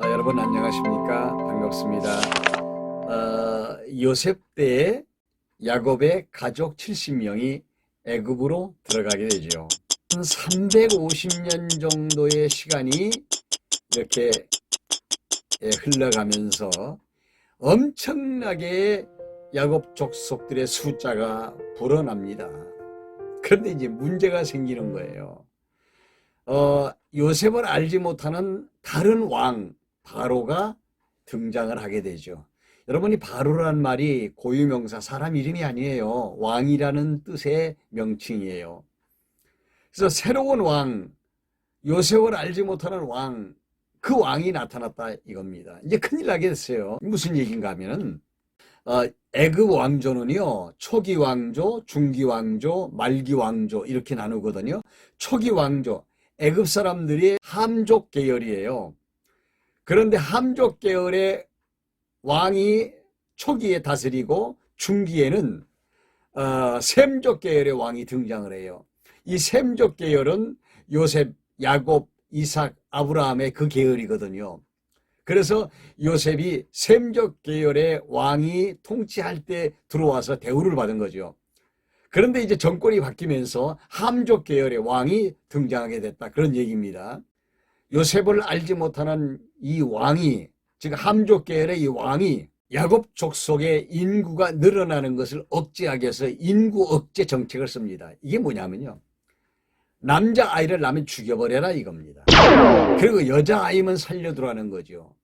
여러분 안녕하십니까? 반갑습니다. 요셉 때에 야곱의 가족 70명이 애굽으로 들어가게 되죠. 한 350년 정도의 시간이 이렇게 흘러가면서 엄청나게 야곱 족속들의 숫자가 불어납니다. 그런데 이제 문제가 생기는 거예요. 요셉을 알지 못하는 다른 왕 바로가 등장을 하게 되죠. 여러분이 바로란 말이 고유명사 사람 이름이 아니에요. 왕이라는 뜻의 명칭이에요. 그래서 새로운 왕, 요셉을 알지 못하는 왕, 그 왕이 나타났다 이겁니다. 이제 큰일 나게 됐어요. 무슨 얘기인가 하면은 애굽 왕조는요, 초기 왕조, 중기 왕조, 말기 왕조 이렇게 나누거든요. 초기 왕조, 애굽 사람들이 함족 계열이에요. 그런데 함족 계열의 왕이 초기에 다스리고 중기에는 셈족 계열의 왕이 등장을 해요. 이 셈족 계열은 요셉, 야곱, 이삭, 아브라함의 그 계열이거든요. 그래서 요셉이 셈족 계열의 왕이 통치할 때 들어와서 대우를 받은 거죠. 그런데 이제 정권이 바뀌면서 함족 계열의 왕이 등장하게 됐다. 그런 얘기입니다. 요셉을 알지 못하는 이 왕이, 즉 함족 계열의 이 왕이 야곱 족속의 인구가 늘어나는 것을 억제하기 위해서 인구 억제 정책을 씁니다. 이게 뭐냐면요, 남자아이를 낳으면 죽여버려라 이겁니다. 그리고 여자아이만 살려두라는 거죠.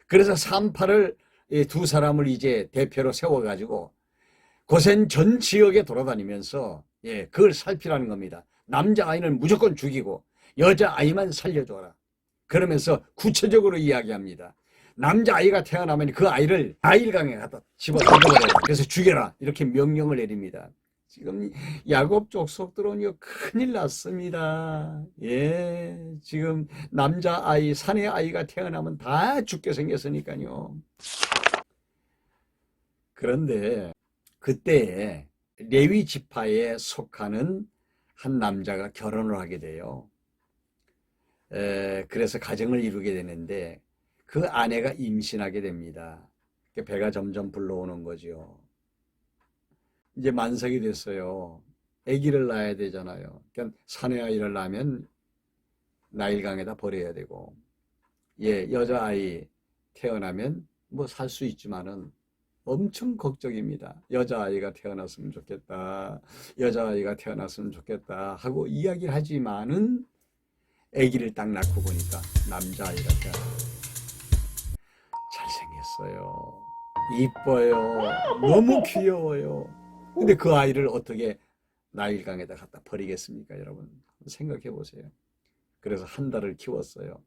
그래서 산파를 두 사람을 이제 대표로 세워가지고 고센 전 지역에 돌아다니면서 그걸 살피라는 겁니다. 남자아이는 무조건 죽이고 여자아이만 살려줘라. 그러면서 구체적으로 이야기합니다. 남자아이가 태어나면 그 아이를 나일강에 갖다 집어 던져버려라. 그래서 죽여라. 이렇게 명령을 내립니다. 지금 야곱 족속들은요 큰일 났습니다. 지금 남자아이, 사내아이가 태어나면 다 죽게 생겼으니까요. 그런데 그때 레위 지파에 속하는 한 남자가 결혼을 하게 돼요. 그래서 가정을 이루게 되는데 그 아내가 임신하게 됩니다. 배가 점점 불러오는 거죠. 이제 만삭이 됐어요. 아기를 낳아야 되잖아요. 그러니까 사내아이를 낳으면 나일강에다 버려야 되고, 여자아이 태어나면 뭐 살 수 있지만은 엄청 걱정입니다. 여자아이가 태어났으면 좋겠다. 여자아이가 태어났으면 좋겠다. 하고 이야기를 하지만은 아기를 딱 낳고 보니까 남자아이가 태어났어요. 잘생겼어요. 이뻐요. 너무 귀여워요. 근데 그 아이를 어떻게 나일강에다 갖다 버리겠습니까, 여러분? 생각해 보세요. 그래서 한 달을 키웠어요.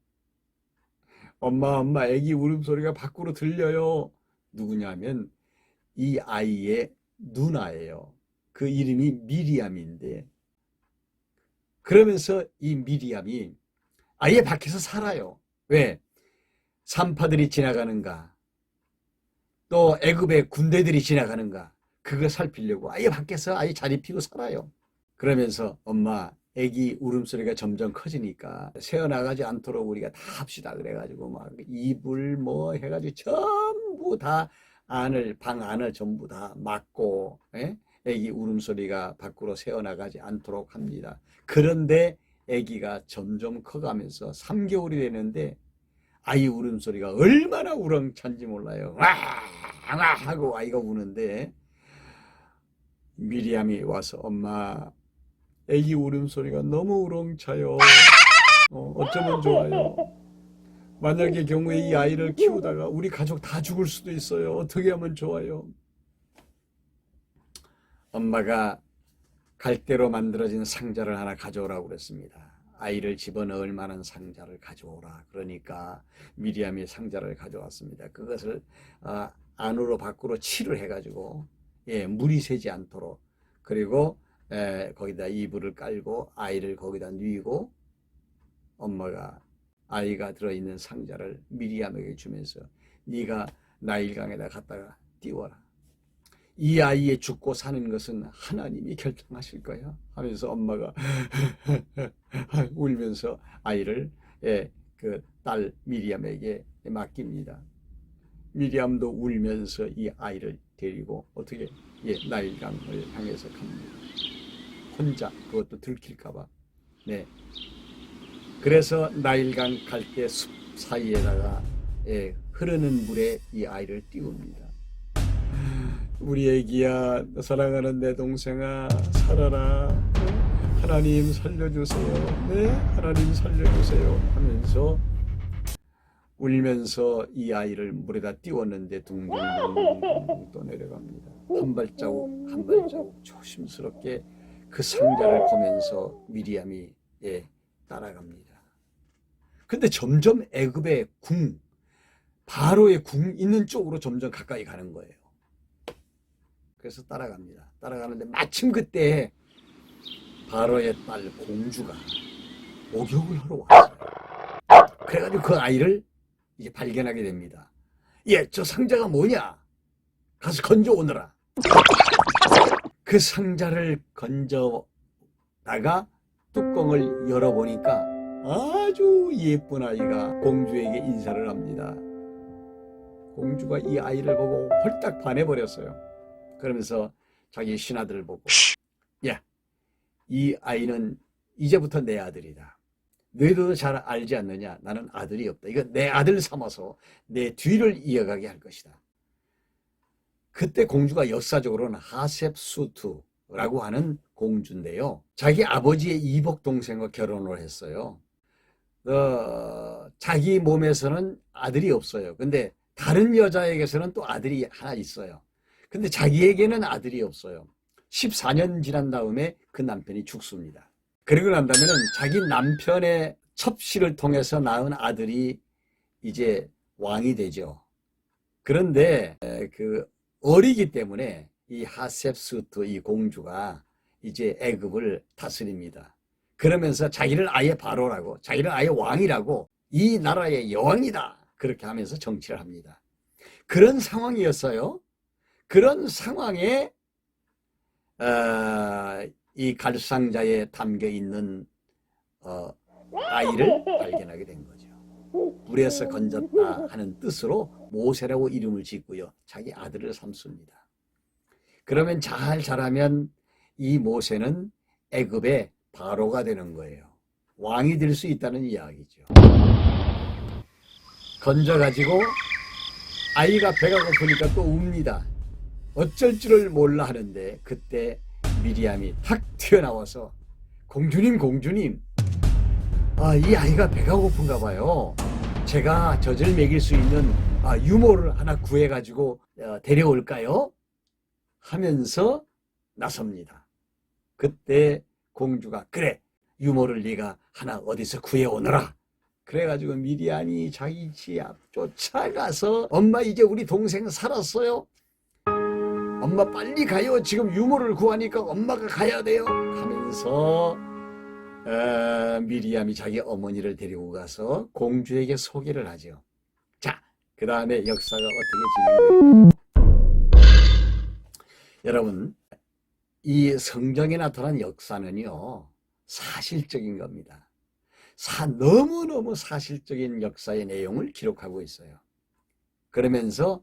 엄마, 아기 울음소리가 밖으로 들려요. 누구냐면 이 아이의 누나예요. 그 이름이 미리암인데, 그러면서 이 미리암이 아예 밖에서 살아요. 왜? 산파들이 지나가는가, 또 애굽의 군대들이 지나가는가, 그거 살피려고 아예 밖에서 아예 자리 피고 살아요. 그러면서 엄마, 애기 울음소리가 점점 커지니까 새어나가지 않도록 우리가 다 합시다. 그래가지고 막 이불 뭐 해가지고 전부 다 방 안을 전부 다 막고, 애기 울음소리가 밖으로 새어나가지 않도록 합니다. 그런데 애기가 점점 커가면서 3개월이 되는데 아이 울음소리가 얼마나 우렁찬지 몰라요. 와 하고 아이가 우는데 미리암이 와서 엄마, 애기 울음소리가 너무 우렁차요. 어쩌면 좋아요. 만약의 경우에 이 아이를 키우다가 우리 가족 다 죽을 수도 있어요. 어떻게 하면 좋아요? 엄마가 갈대로 만들어진 상자를 하나 가져오라고 그랬습니다. 아이를 집어넣을 만한 상자를 가져오라. 그러니까 미리암이 상자를 가져왔습니다. 그것을 안으로 밖으로 칠을 해가지고 물이 새지 않도록, 그리고 거기다 이불을 깔고 아이를 거기다 뉘고 엄마가 아이가 들어있는 상자를 미리암에게 주면서 네가 나일강에다 갖다가 띄워라. 이 아이의 죽고 사는 것은 하나님이 결정하실 거야 하면서 엄마가 울면서 아이를 그 딸 미리암에게 맡깁니다. 미리암도 울면서 이 아이를 데리고 어떻게 나일강을 향해서 갑니다. 혼자 그것도 들킬까봐. 네. 그래서 나일강 갈 때 숲 사이에다가 흐르는 물에 이 아이를 띄웁니다. 우리 애기야, 사랑하는 내 동생아, 살아라. 하나님 살려주세요. 네, 하나님 살려주세요. 하면서 울면서 이 아이를 물에다 띄웠는데 둥둥둥둥 또 내려갑니다. 한 발자국 한 발자국 조심스럽게 그 상자를 보면서 미리암이 따라갑니다. 근데 점점 애굽의 궁, 바로의 궁 있는 쪽으로 점점 가까이 가는 거예요. 그래서 따라갑니다. 따라가는데 마침 그때 바로의 딸 공주가 목욕을 하러 왔어요. 그래가지고 그 아이를 이제 발견하게 됩니다. 저 상자가 뭐냐? 가서 건져 오너라. 그 상자를 건져다가 뚜껑을 열어보니까 아주 예쁜 아이가 공주에게 인사를 합니다. 공주가 이 아이를 보고 홀딱 반해버렸어요. 그러면서 자기 신하들을 보고, 이 아이는 이제부터 내 아들이다. 너희도 잘 알지 않느냐? 나는 아들이 없다. 이거 내 아들 삼아서 내 뒤를 이어가게 할 것이다. 그때 공주가 역사적으로는 하셉수트라고 하는 공주인데요. 자기 아버지의 이복 동생과 결혼을 했어요. 자기 몸에서는 아들이 없어요. 근데 다른 여자에게서는 또 아들이 하나 있어요. 근데 자기에게는 아들이 없어요. 14년 지난 다음에 그 남편이 죽습니다. 그리고 난 다음에는 자기 남편의 첩시를 통해서 낳은 아들이 이제 왕이 되죠. 그런데 그 어리기 때문에 이 하셉수트 이 공주가 이제 애굽을 다스립니다. 그러면서 자기를 아예 바로라고, 자기를 아예 왕이라고, 이 나라의 여왕이다 그렇게 하면서 정치를 합니다. 그런 상황이었어요. 그런 상황에 이 갈상자에 담겨 있는 아이를 발견하게 된 거죠. 물에서 건졌다 하는 뜻으로 모세라고 이름을 짓고요. 자기 아들을 삼습니다. 그러면 잘 자라면 이 모세는 애굽의 바로가 되는 거예요. 왕이 될 수 있다는 이야기죠. 건져가지고 아이가 배가 고프니까 또 웁니다. 어쩔 줄을 몰라 하는데 그때 미리암이 탁 튀어나와서 공주님, 이 아이가 배가 고픈가 봐요. 제가 젖을 먹일 수 있는 유모를 하나 구해가지고 데려올까요? 하면서 나섭니다. 그때 공주가 그래, 유모를 네가 하나 어디서 구해오너라. 그래가지고 미리암이 자기 집 앞 쫓아가서 엄마 이제 우리 동생 살았어요. 엄마 빨리 가요. 지금 유모를 구하니까 엄마가 가야 돼요. 하면서 미리암이 자기 어머니를 데리고 가서 공주에게 소개를 하죠. 자, 그 다음에 역사가 어떻게 진행돼요? 여러분, 이 성경에 나타난 역사는요, 사실적인 겁니다. 너무너무 사실적인 역사의 내용을 기록하고 있어요. 그러면서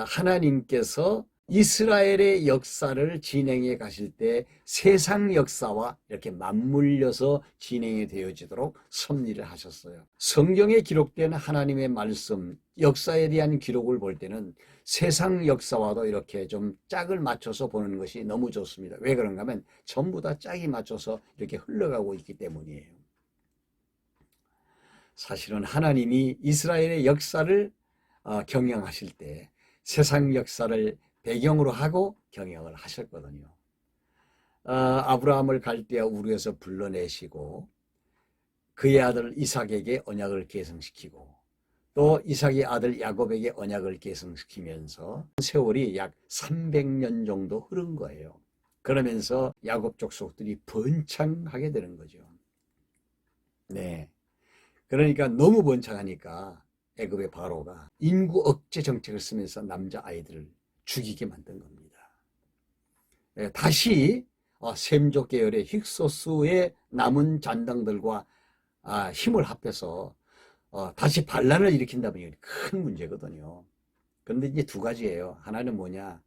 하나님께서 이스라엘의 역사를 진행해 가실 때 세상 역사와 이렇게 맞물려서 진행이 되어지도록 섭리를 하셨어요. 성경에 기록된 하나님의 말씀, 역사에 대한 기록을 볼 때는 세상 역사와도 이렇게 좀 짝을 맞춰서 보는 것이 너무 좋습니다. 왜 그런가 하면 전부 다 짝이 맞춰서 이렇게 흘러가고 있기 때문이에요. 사실은 하나님이 이스라엘의 역사를 경영하실 때 세상 역사를 배경으로 하고 경영을 하셨거든요. 아브라함을 갈대아 우르에서 불러내시고 그의 아들 이삭에게 언약을 계승시키고 또 이삭의 아들 야곱에게 언약을 계승시키면서 세월이 약 300년 정도 흐른 거예요. 그러면서 야곱 족속들이 번창하게 되는 거죠. 네. 그러니까 너무 번창하니까 애굽의 바로가 인구 억제 정책을 쓰면서 남자 아이들을 죽이게 만든 겁니다. 다시 셈족 계열의 힉소스의 남은 잔당들과 힘을 합해서 다시 반란을 일으킨다면 이건 큰 문제거든요. 그런데 이제 두 가지예요. 하나는 뭐냐,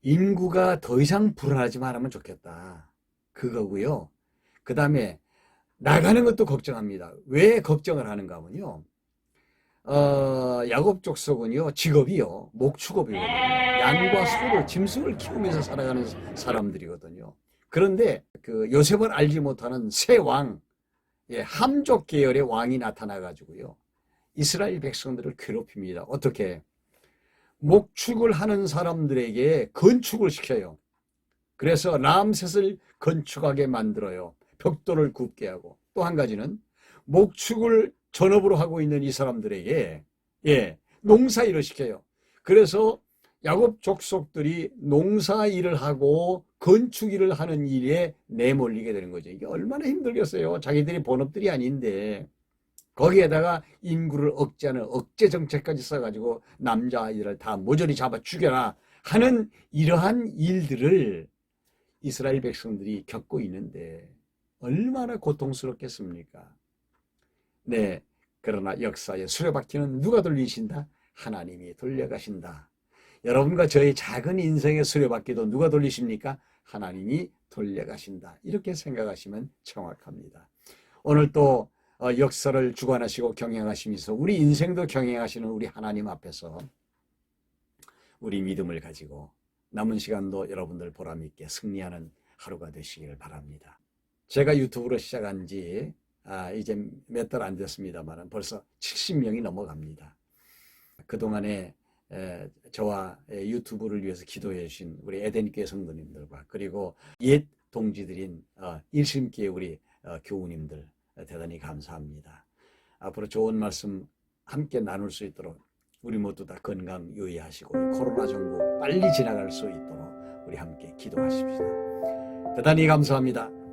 인구가 더 이상 불안하지만 하면 좋겠다, 그거고요. 그 다음에 나가는 것도 걱정합니다. 왜 걱정을 하는가 하면요, 야곱 족속은요, 직업이요, 목축업이거든요. 양과 소를, 짐승을 키우면서 살아가는 사람들이거든요. 그런데 그 요셉을 알지 못하는 새 왕, 함족 계열의 왕이 나타나 가지고요, 이스라엘 백성들을 괴롭힙니다. 어떻게? 목축을 하는 사람들에게 건축을 시켜요. 그래서 람셋을 건축하게 만들어요. 벽돌을 굽게 하고. 또 한 가지는 목축을 전업으로 하고 있는 이 사람들에게 농사일을 시켜요. 그래서 야곱 족속들이 농사일을 하고 건축일을 하는 일에 내몰리게 되는 거죠. 이게 얼마나 힘들겠어요. 자기들이 본업들이 아닌데. 거기에다가 인구를 억제하는 억제 정책까지 써가지고 남자아이들을 다 모조리 잡아 죽여라 하는 이러한 일들을 이스라엘 백성들이 겪고 있는데 얼마나 고통스럽겠습니까? 네, 그러나 역사의 수레바퀴는 누가 돌리신다? 하나님이 돌려가신다. 여러분과 저의 작은 인생의 수레바퀴도 누가 돌리십니까? 하나님이 돌려가신다. 이렇게 생각하시면 정확합니다. 오늘 또 역사를 주관하시고 경영하시면서 우리 인생도 경영하시는 우리 하나님 앞에서 우리 믿음을 가지고 남은 시간도 여러분들 보람있게 승리하는 하루가 되시길 바랍니다. 제가 유튜브로 시작한 지 이제 몇 달 안 됐습니다만 벌써 70명이 넘어갑니다. 그동안에 저와 유튜브를 위해서 기도해 주신 우리 에덴교회 성도님들과 그리고 옛 동지들인 일심교회 우리 교우님들 대단히 감사합니다. 앞으로 좋은 말씀 함께 나눌 수 있도록 우리 모두 다 건강 유의하시고 코로나 정부 빨리 지나갈 수 있도록 우리 함께 기도하십시다. 대단히 감사합니다.